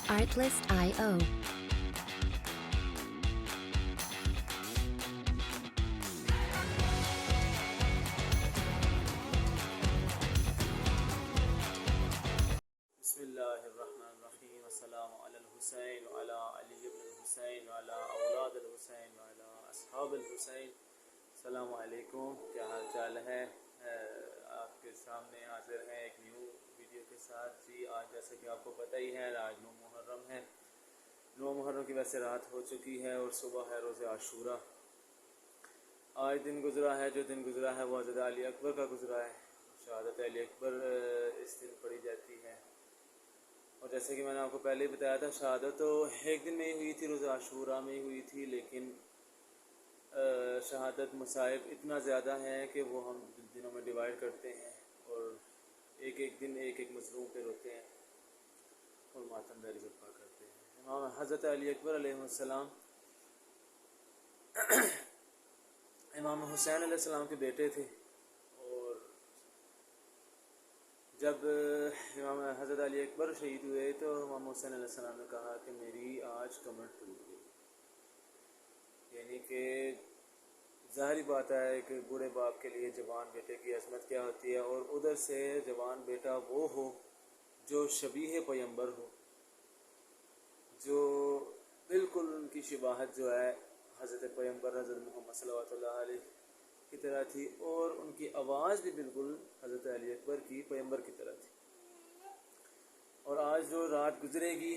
Artlist.io. بسم اللہ الرحمن الرحیم السلام علی الحسین وعلی علی بن الحسین وعلی اولاد الحسین وعلی اصحاب الحسین. السلام علیکم، کیا حال چال ہے؟ آپ کے سامنے حاضر ہیں ایک نیو ویڈیو کے ساتھ. جی آج جیسے کہ آپ کو پتہ ہی ہے آج 9 محرم ہے. 9 محرم کی ویسے رات ہو چکی ہے اور صبح ہے روز عاشورہ. آج دن گزرا ہے، جو دن گزرا ہے وہ حضرت علی اکبر کا گزرا ہے. شہادت علی اکبر اس دن پڑھی جاتی ہے. اور جیسے کہ میں نے آپ کو پہلے ہی بتایا تھا، شہادت تو ایک دن میں ہی ہوئی تھی، روز عاشورہ میں ہی ہوئی تھی، لیکن شہادت مصائب اتنا زیادہ ہے کہ وہ ہم دنوں میں ڈیوائیڈ کرتے ہیں اور ایک ایک دن ایک ایک مظلوم پہ روتے ہیں اور ماتم داری برپا کرتے ہیں. امام حضرت علی اکبر علیہ السلام امام حسین علیہ السلام کے بیٹے تھے، اور جب امام حضرت علی اکبر شہید ہوئے تو امام حسین علیہ السلام نے کہا کہ میری آج کمر ٹوٹ گئی. یعنی کہ ظاہری بات ہے کہ بوڑھے باپ کے لیے جوان بیٹے کی عظمت کیا ہوتی ہے، اور ادھر سے جوان بیٹا وہ ہو جو شبیہ پیمبر ہو، جو بالکل ان کی شباہت جو ہے حضرت پیمبر حضرت محمد صلی اللہ علیہ کی طرح تھی، اور ان کی آواز بھی بالکل حضرت علی اکبر کی پیمبر کی طرح تھی. اور آج جو رات گزرے گی،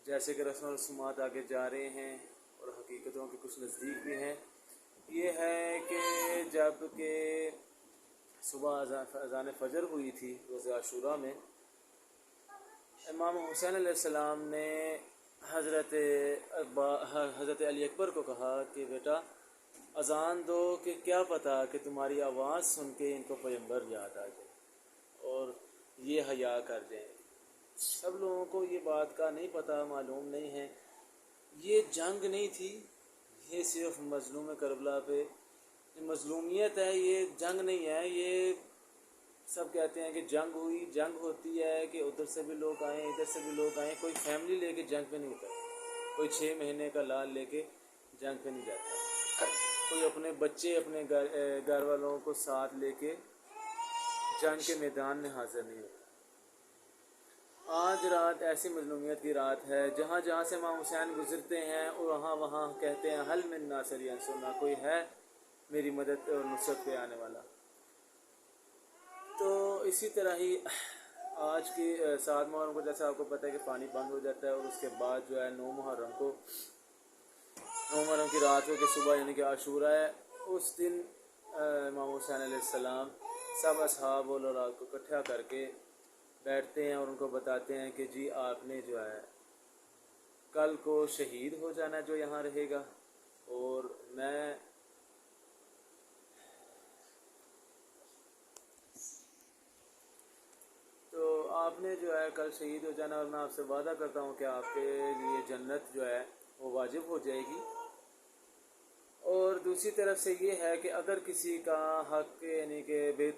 جیسے کہ رسم و رسومات آگے جا رہے ہیں اور حقیقتوں کے کچھ نزدیک بھی ہیں، یہ ہے کہ جب کہ صبح اذان فجر ہوئی تھی روز عاشورہ میں، امام حسین علیہ السلام نے حضرت علی اکبر کو کہا کہ بیٹا اذان دو، کہ کیا پتہ کہ تمہاری آواز سن کے ان کو پیمبر یاد آ جائے اور یہ حیا کر جائیں. سب لوگوں کو یہ بات کا نہیں پتہ، معلوم نہیں ہے. یہ جنگ نہیں تھی، یہ صرف مظلوم کربلا پہ مظلومیت ہے، یہ جنگ نہیں ہے. یہ سب کہتے ہیں کہ جنگ ہوئی، جنگ ہوتی ہے کہ ادھر سے بھی لوگ آئیں ادھر سے بھی لوگ آئیں. کوئی فیملی لے کے جنگ پہ نہیں اترتا، کوئی 6 مہینے کا لال لے کے جنگ پہ نہیں جاتا، کوئی اپنے بچے اپنے گھر والوں کو ساتھ لے کے جنگ کے میدان میں حاضر نہیں ہوتا. آج رات ایسی مظلومیت کی رات ہے، جہاں جہاں سے امام حسین گزرتے ہیں اور وہاں وہاں کہتے ہیں حل من ناصر ینصرنا، کوئی ہے میری مدد اور نصرت پہ آنے والا. تو اسی طرح ہی آج کی 7 محرم کو جیسا آپ کو پتہ ہے کہ پانی بند ہو جاتا ہے، اور اس کے بعد جو ہے 9 محرم کی رات کو کہ صبح یعنی کہ عاشورہ ہے، اس دن امام حسین علیہ السلام سب اصحاب اور اولاد کو اکٹھا کر کے بیٹھتے ہیں اور ان کو بتاتے ہیں کہ جی آپ نے جو ہے کل کو شہید ہو جانا جو یہاں رہے گا، اور میں تو آپ نے جو ہے کل شہید ہو جانا، اور میں آپ سے وعدہ کرتا ہوں کہ آپ کے لیے جنت جو ہے وہ واجب ہو جائے گی. اور دوسری طرف سے یہ ہے کہ اگر کسی کا حق یعنی کہ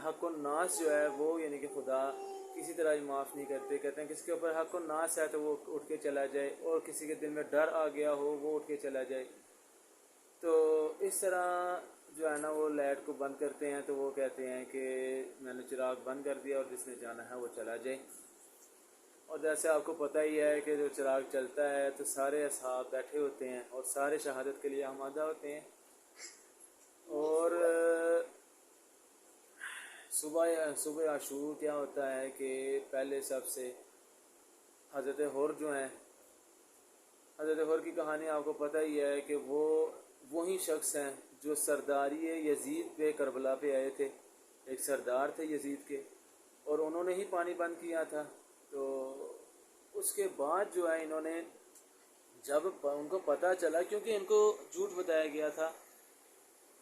حق الناس جو ہے وہ یعنی کہ خدا کسی طرح ہی معاف نہیں کرتے. کہتے ہیں کس کے اوپر حق الناس ہے تو وہ اٹھ کے چلا جائے، اور کسی کے دل میں ڈر آ گیا ہو وہ اٹھ کے چلا جائے. تو اس طرح جو ہے نا وہ لائٹ کو بند کرتے ہیں، تو وہ کہتے ہیں کہ میں نے چراغ بند کر دیا اور جس نے جانا ہے وہ چلا جائے. اور جیسے آپ کو پتہ ہی ہے کہ جو چراغ چلتا ہے تو سارے اصحاب بیٹھے ہوتے ہیں اور سارے شہادت کے لیے آمادہ ہوتے ہیں. اور صبح عاشور کیا ہوتا ہے کہ پہلے سب سے حضرت حر جو ہیں، حضرت حر کی کہانی آپ کو پتہ ہی ہے کہ وہ وہی شخص ہیں جو سرداری یزید پہ کربلا پہ آئے تھے. ایک سردار تھے یزید کے، اور انہوں نے ہی پانی بند کیا تھا. تو اس کے بعد جو ہے انہوں نے جب ان کو پتہ چلا، کیونکہ ان کو جھوٹ بتایا گیا تھا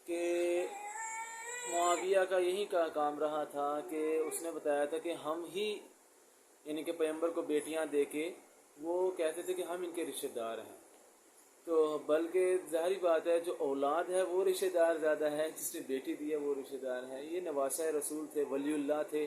کہ معاویہ کا یہی کام رہا تھا کہ اس نے بتایا تھا کہ ہم ہی یعنی کہ پیغمبر کو بیٹیاں دے کے وہ کہتے تھے کہ ہم ان کے رشتہ دار ہیں. تو بلکہ ظاہری بات ہے جو اولاد ہے وہ رشتہ دار زیادہ ہے، جس نے بیٹی دی ہے وہ رشتہ دار ہے. یہ نواسہ رسول تھے، ولی اللہ تھے.